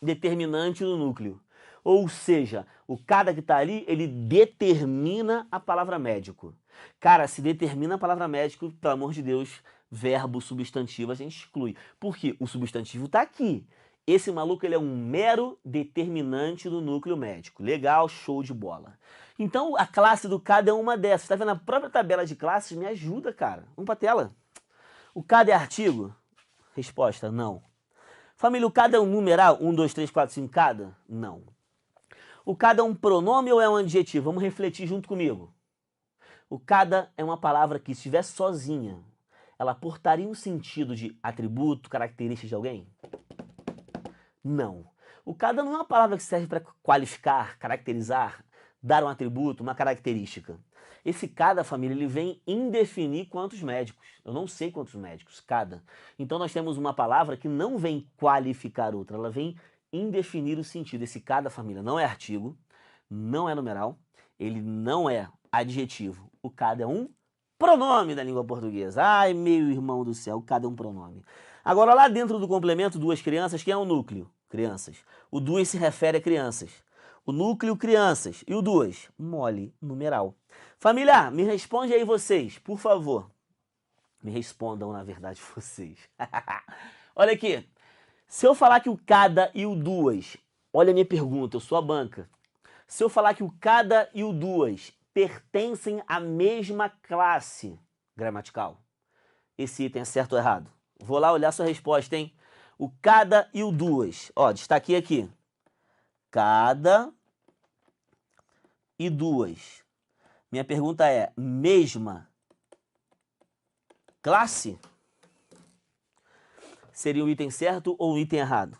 Determinante do núcleo. Ou seja, o cada que está ali, ele determina a palavra médico. Cara, se determina a palavra médico, pelo amor de Deus, verbo, substantivo, a gente exclui. Por quê? O substantivo está aqui. Esse maluco ele é um mero determinante do núcleo médico. Legal, show de bola. Então a classe do cada é uma dessas. Tá vendo? A própria tabela de classes me ajuda, cara. Vamos pra tela. O cada é artigo? Resposta, não. Família, o cada é um numeral? 1, 2, 3, 4, 5, cada? Não. O cada é um pronome ou é um adjetivo? Vamos refletir junto comigo. O cada é uma palavra que, se estivesse sozinha, ela portaria um sentido de atributo, característica de alguém? Não. O cada não é uma palavra que serve para qualificar, caracterizar, dar um atributo, uma característica. Esse cada, família, ele vem indefinir quantos médicos. Eu não sei quantos médicos, cada. Então nós temos uma palavra que não vem qualificar outra, ela vem indefinir o sentido. Esse cada, família, não é artigo, não é numeral, ele não é adjetivo. O cada é um pronome da língua portuguesa. Ai, meu irmão do céu, o cada é um pronome. Agora, lá dentro do complemento, duas crianças, quem é o núcleo? Crianças. O duas se refere a crianças. O núcleo, crianças. E o duas? Mole, numeral. Família, me responde aí vocês, por favor. Me respondam, na verdade, vocês. Olha aqui. Se eu falar que o cada e o duas, olha a minha pergunta, eu sou a banca. Se eu falar que o cada e o duas pertencem à mesma classe gramatical, esse item é certo ou errado? Vou lá olhar sua resposta, hein? O cada e o duas. Ó, destaquei aqui. Cada e duas. Minha pergunta é, mesma classe? Seria o item certo ou o item errado?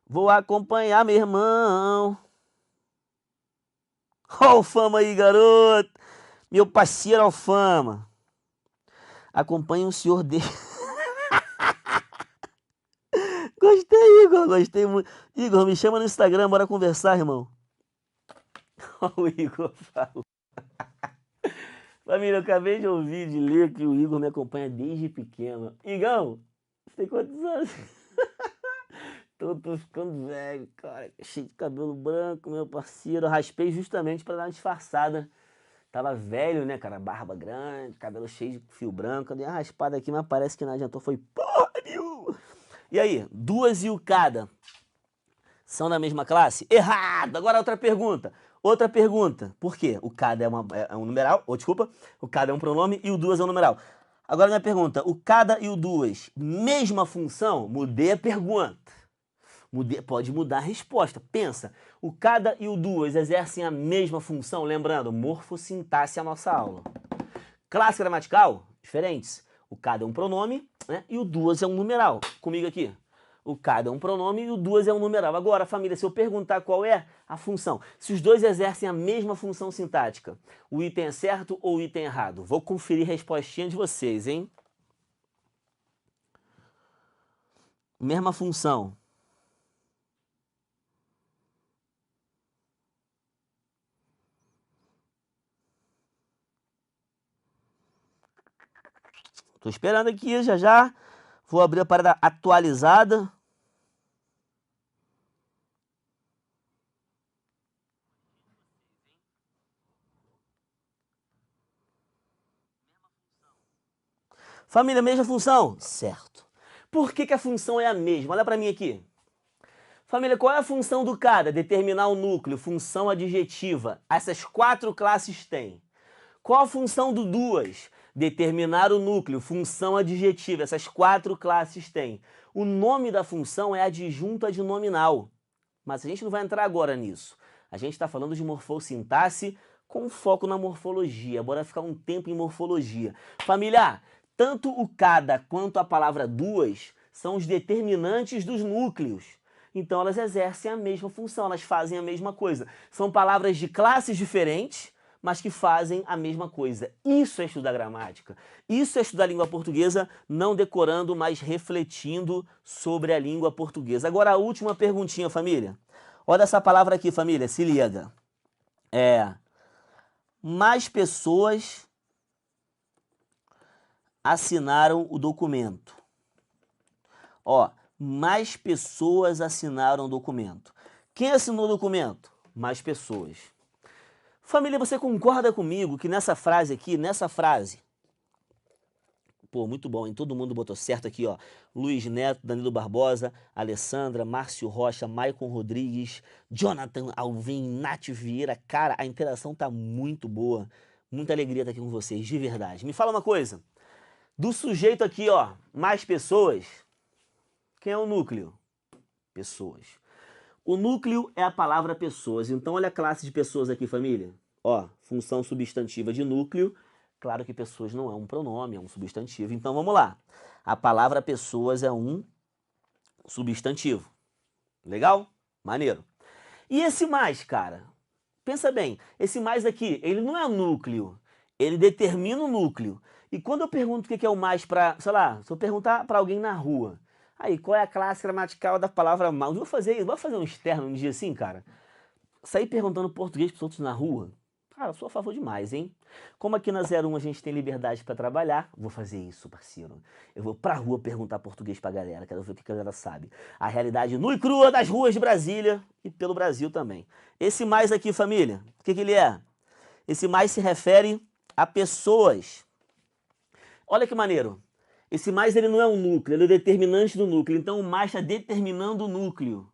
Vou acompanhar, meu irmão. Ó, Alfama aí, garoto. Meu parceiro Alfama. Acompanhe o senhor dele. Gostei, Igor. Gostei muito. Igor, me chama no Instagram, bora conversar, irmão. Ó, o Igor falou. Família, eu acabei de ouvir, de ler que o Igor me acompanha desde pequeno. Igão, você tem quantos anos? Tô ficando velho, cara. Cheio de cabelo branco, meu parceiro. Eu raspei justamente pra dar uma disfarçada. Tava velho, né, cara? Barba grande, cabelo cheio de fio branco. Eu dei uma raspada aqui, mas parece que não adiantou. Foi porra nenhuma. E aí, duas e o cada são da mesma classe? Errado! Agora outra pergunta. Outra pergunta. Por quê? O cada é um numeral, ou desculpa, o cada é um pronome e o duas é um numeral. Agora minha pergunta, o cada e o duas, mesma função? Mudei a pergunta. Pode mudar a resposta. Pensa, o cada e o duas exercem a mesma função, lembrando, morfossintaxe é a nossa aula. Classe gramatical, diferentes. O cada é um pronome, né, e o duas é um numeral. Comigo aqui. O cada é um pronome e o duas é um numeral. Agora, família, se eu perguntar qual é a função, se os dois exercem a mesma função sintática, o item é certo ou o item é errado? Vou conferir a respostinha de vocês, hein? Mesma função. Tô esperando aqui, já já. Vou abrir a parada atualizada. Família, mesma função? Certo. Por que a função é a mesma? Olha para mim aqui. Família, qual é a função do cada? Determinar o núcleo, função adjetiva. Essas quatro classes têm. Qual a função do duas? Determinar o núcleo, função adjetiva. Essas quatro classes têm. O nome da função é adjunto adnominal. Mas a gente não vai entrar agora nisso. A gente está falando de morfossintaxe com foco na morfologia. Bora ficar um tempo em morfologia. Família, tanto o cada quanto a palavra duas são os determinantes dos núcleos. Então elas exercem a mesma função, elas fazem a mesma coisa. São palavras de classes diferentes, mas que fazem a mesma coisa. Isso é estudar gramática. Isso é estudar língua portuguesa, não decorando, mas refletindo sobre a língua portuguesa. Agora a última perguntinha, família. Olha essa palavra aqui, família, se liga. Mais pessoas assinaram o documento. Ó, mais pessoas assinaram o documento. Quem assinou o documento? Mais pessoas. Família, você concorda comigo que nessa frase aqui, nessa frase, Pô, muito bom, hein? Todo mundo botou certo aqui, ó. Luiz Neto, Danilo Barbosa, Alessandra, Márcio Rocha, Maicon Rodrigues, Jonathan Alvim, Nath Vieira. Cara, a interação tá muito boa. Muita alegria estar aqui com vocês, de verdade. Me fala uma coisa. Do sujeito aqui, ó, mais pessoas, quem é o núcleo? Pessoas. O núcleo é a palavra pessoas. Então, olha a classe de pessoas aqui, família. Ó, função substantiva de núcleo. Claro que pessoas não é um pronome, é um substantivo. Então, vamos lá. A palavra pessoas é um substantivo. Legal? Maneiro. E esse mais, cara? Pensa bem, esse mais aqui, ele não é núcleo. Ele determina o núcleo. E quando eu pergunto o que é o mais para, sei lá, se eu perguntar para alguém na rua, aí, qual é a classe gramatical da palavra mais? Vou fazer isso, vou fazer um externo um dia assim, cara. Sair perguntando português para os outros na rua. Cara, eu sou a favor demais, hein? Como aqui na 01 a gente tem liberdade para trabalhar, vou fazer isso, parceiro. Eu vou pra rua perguntar português pra galera, quero ver o que a galera sabe. A realidade nua e crua das ruas de Brasília e pelo Brasil também. Esse mais aqui, família, o que ele é? Esse mais se refere a pessoas. Olha que maneiro. Esse mais ele não é um núcleo, ele é o determinante do núcleo. Então o mais está determinando o núcleo.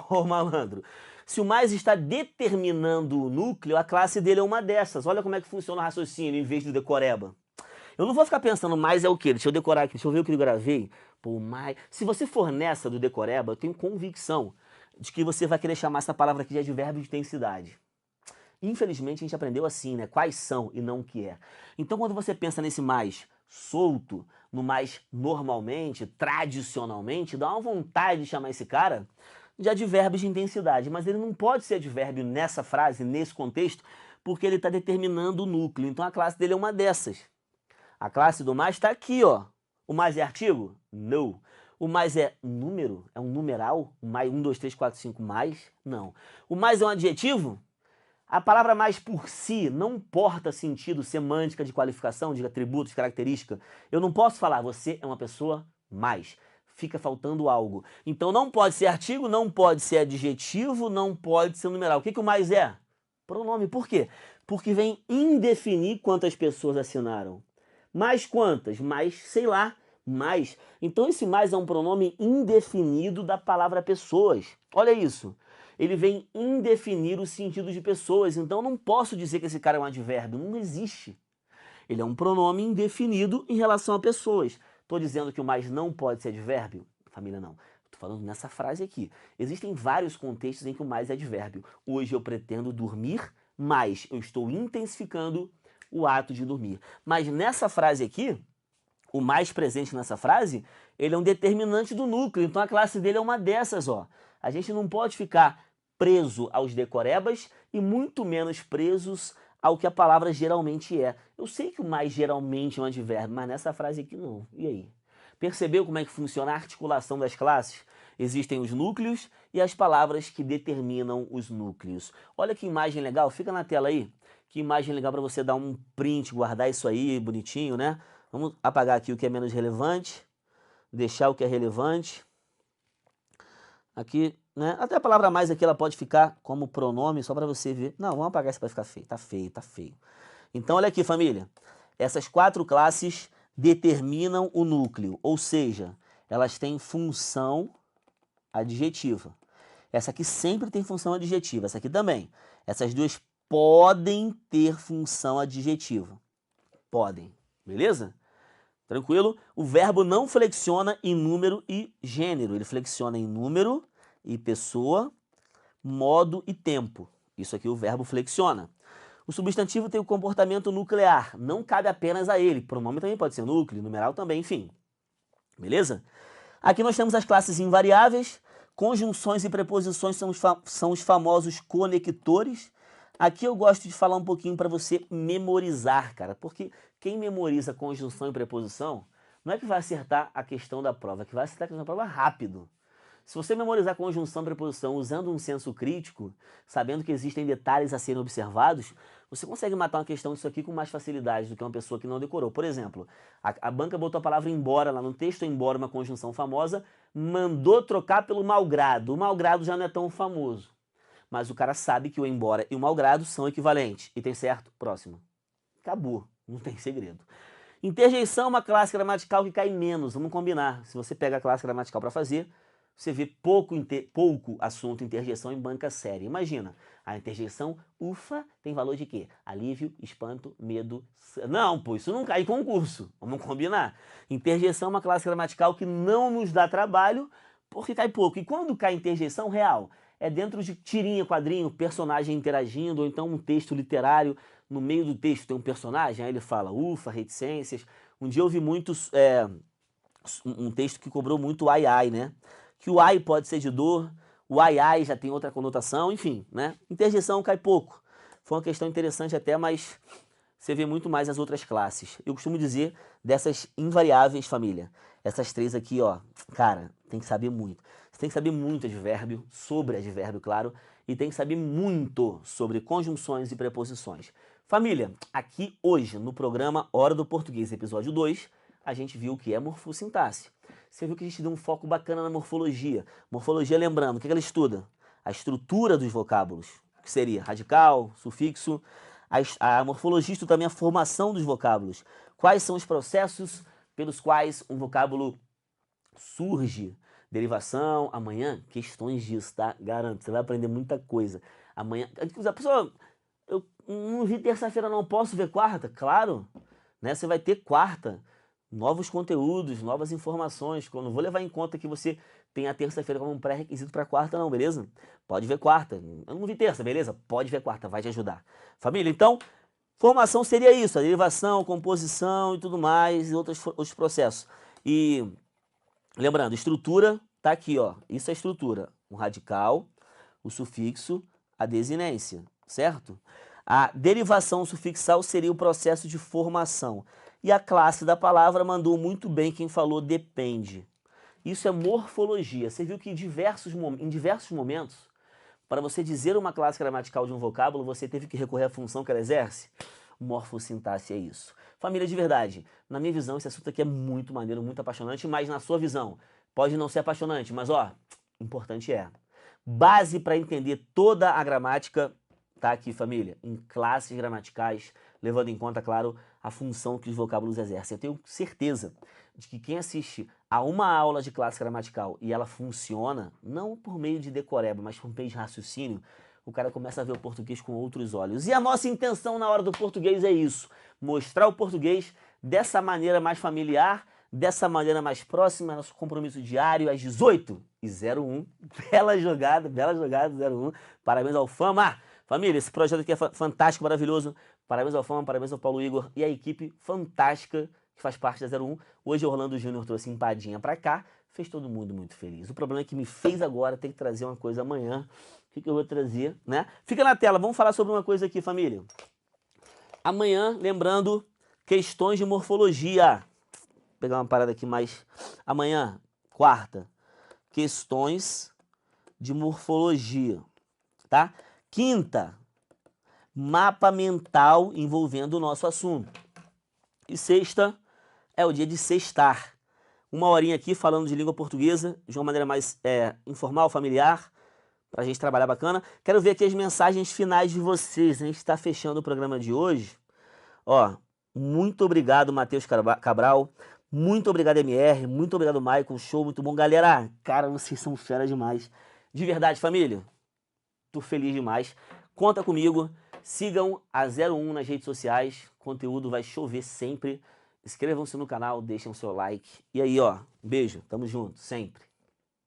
Ô malandro. Se o mais está determinando o núcleo, a classe dele é uma dessas. Olha como é que funciona o raciocínio em vez do decoreba. Eu não vou ficar pensando mais é o quê? Deixa eu decorar aqui, deixa eu ver o que eu gravei. Pô, mais... Se você for nessa do decoreba, eu tenho convicção de que você vai querer chamar essa palavra aqui de advérbio de intensidade. Infelizmente a gente aprendeu assim, né? Quais são e não o que é. Então quando você pensa nesse mais solto, no mais normalmente, tradicionalmente, dá uma vontade de chamar esse cara de advérbios de intensidade. Mas ele não pode ser advérbio nessa frase, nesse contexto, porque ele está determinando o núcleo. Então a classe dele é uma dessas. A classe do mais está aqui, ó. O mais é artigo? Não. O mais é número? É um numeral? O mais 1, 2, 3, 4, 5 mais? Não. O mais é um adjetivo? A palavra mais por si não porta sentido semântica de qualificação, de atributos, de característica. Eu não posso falar, você é uma pessoa mais. Fica faltando algo. Então não pode ser artigo, não pode ser adjetivo, não pode ser numeral. O que o mais é? Pronome. Por quê? Porque vem indefinir quantas pessoas assinaram. Mais quantas? Mais, sei lá, mais. Então esse mais é um pronome indefinido da palavra pessoas. Olha isso. Ele vem indefinir o sentido de pessoas. Então eu não posso dizer que esse cara é um advérbio. Não existe. Ele é um pronome indefinido em relação a pessoas. Estou dizendo que o mais não pode ser advérbio? Família, não. Estou falando nessa frase aqui. Existem vários contextos em que o mais é advérbio. Hoje eu pretendo dormir mais. Eu estou intensificando o ato de dormir. Mas nessa frase aqui, o mais presente nessa frase, ele é um determinante do núcleo. Então a classe dele é uma dessas, ó. A gente não pode ficar preso aos decorebas e muito menos presos ao que a palavra geralmente é. Eu sei que o mais geralmente é um advérbio, mas nessa frase aqui não. E aí? Percebeu como é que funciona a articulação das classes? Existem os núcleos e as palavras que determinam os núcleos. Olha que imagem legal, fica na tela aí. Que imagem legal para você dar um print, guardar isso aí bonitinho, né? Vamos apagar aqui o que é menos relevante, deixar o que é relevante. Aqui, né? Até a palavra mais aqui ela pode ficar como pronome, só para você ver. Não, vamos apagar isso para ficar feio. Tá feio, tá feio. Então, olha aqui, família. Essas 4 classes determinam o núcleo, ou seja, elas têm função adjetiva. Essa aqui sempre tem função adjetiva, essa aqui também. Essas duas podem ter função adjetiva. Podem, beleza? Tranquilo? O verbo não flexiona em número e gênero. Ele flexiona em número e pessoa, modo e tempo. Isso aqui o verbo flexiona. O substantivo tem o comportamento nuclear. Não cabe apenas a ele. Pronome também pode ser núcleo, numeral também, enfim. Beleza? Aqui nós temos as classes invariáveis. Conjunções e preposições são os famosos conectores. Aqui eu gosto de falar um pouquinho para você memorizar, cara, porque quem memoriza conjunção e preposição não é que vai acertar a questão da prova, é que vai acertar a questão da prova rápido. Se você memorizar conjunção e preposição usando um senso crítico, sabendo que existem detalhes a serem observados, você consegue matar uma questão disso aqui com mais facilidade do que uma pessoa que não decorou. Por exemplo, a banca botou a palavra embora lá no texto, embora uma conjunção famosa, mandou trocar pelo malgrado. O malgrado já não é tão famoso. Mas o cara sabe que o embora e o malgrado são equivalentes. E tem certo? Próximo. Acabou. Não tem segredo. Interjeição é uma classe gramatical que cai menos, vamos combinar. Se você pega a classe gramatical para fazer, você vê pouco assunto interjeição em banca séria. Imagina, a interjeição ufa tem valor de quê? Alívio, espanto, medo. Não, pô, isso não cai em concurso. Vamos combinar. Interjeição é uma classe gramatical que não nos dá trabalho porque cai pouco. E quando cai interjeição real? É dentro de tirinha, quadrinho, personagem interagindo, ou então um texto literário. No meio do texto tem um personagem, aí ele fala ufa, reticências. Um dia eu vi muitos, um texto que cobrou muito ai ai, né? Que o ai pode ser de dor, o ai ai já tem outra conotação, enfim, né? Interjeição cai pouco. Foi uma questão interessante até, mas você vê muito mais as outras classes. Eu costumo dizer dessas invariáveis, família. Essas três aqui, ó, cara, tem que saber muito. Você tem que saber muito advérbio, sobre advérbio, claro, e tem que saber muito sobre conjunções e preposições. Família, aqui hoje no programa Hora do Português, episódio 2, a gente viu o que é morfossintaxe. Você viu que a gente deu um foco bacana na morfologia. Morfologia, lembrando, o que ela estuda? A estrutura dos vocábulos, que seria radical, sufixo. A morfologia estuda também a formação dos vocábulos. Quais são os processos pelos quais um vocábulo surge? Derivação, amanhã, questões disso, tá? Garanto, você vai aprender muita coisa. Amanhã, a pessoa, eu não vi terça-feira, não posso ver quarta? Claro, né? Você vai ter quarta. Novos conteúdos, novas informações. Eu não vou levar em conta que você tem a terça-feira como um pré-requisito para quarta, não, beleza? Pode ver quarta. Eu não vi terça, beleza? Pode ver quarta, vai te ajudar. Família, então, formação seria isso, a derivação, composição e tudo mais, e outros processos. E, lembrando, estrutura tá aqui, ó. Isso é estrutura. O radical, o sufixo, a desinência, certo? A derivação sufixal seria o processo de formação. E a classe da palavra mandou muito bem quem falou depende. Isso é morfologia. Você viu que em diversos momentos, para você dizer uma classe gramatical de um vocábulo, você teve que recorrer à função que ela exerce? Morfossintaxe é isso. Família, de verdade, na minha visão, esse assunto aqui é muito maneiro, muito apaixonante, mas na sua visão, pode não ser apaixonante, mas ó, importante é. Base para entender toda a gramática tá aqui, família, em classes gramaticais, levando em conta, claro, a função que os vocábulos exercem. Eu tenho certeza de que quem assiste a uma aula de classe gramatical e ela funciona, não por meio de decoreba, mas por meio de raciocínio, o cara começa a ver o português com outros olhos. E a nossa intenção na hora do português é isso, mostrar o português dessa maneira mais familiar, dessa maneira mais próxima, nosso compromisso diário às 18h01. Bela jogada, 01. Parabéns ao Fama! Família, esse projeto aqui é fantástico, maravilhoso. Parabéns ao Fama, parabéns ao Paulo Igor e a equipe fantástica que faz parte da 01. Hoje o Orlando Júnior trouxe empadinha pra cá, fez todo mundo muito feliz. O problema é que me fez agora ter que trazer uma coisa amanhã. O que eu vou trazer, né? Fica na tela, vamos falar sobre uma coisa aqui, família. Amanhã, lembrando, questões de morfologia. Vou pegar uma parada aqui mais. Amanhã, quarta, questões de morfologia, tá? Quinta, mapa mental envolvendo o nosso assunto. E sexta é o dia de sextar. Uma horinha aqui falando de língua portuguesa, de uma maneira mais informal, familiar, pra gente trabalhar bacana. Quero ver aqui as mensagens finais de vocês. A gente está fechando o programa de hoje. Ó, muito obrigado, Matheus Cabral. Muito obrigado, MR. Muito obrigado, Michael. Show, muito bom. Galera, cara, vocês são fera demais. De verdade, família. Tô feliz demais. Conta comigo. Sigam a 01 nas redes sociais. Conteúdo vai chover sempre. Inscrevam-se no canal, deixem o seu like. E aí, ó, beijo. Tamo junto, sempre.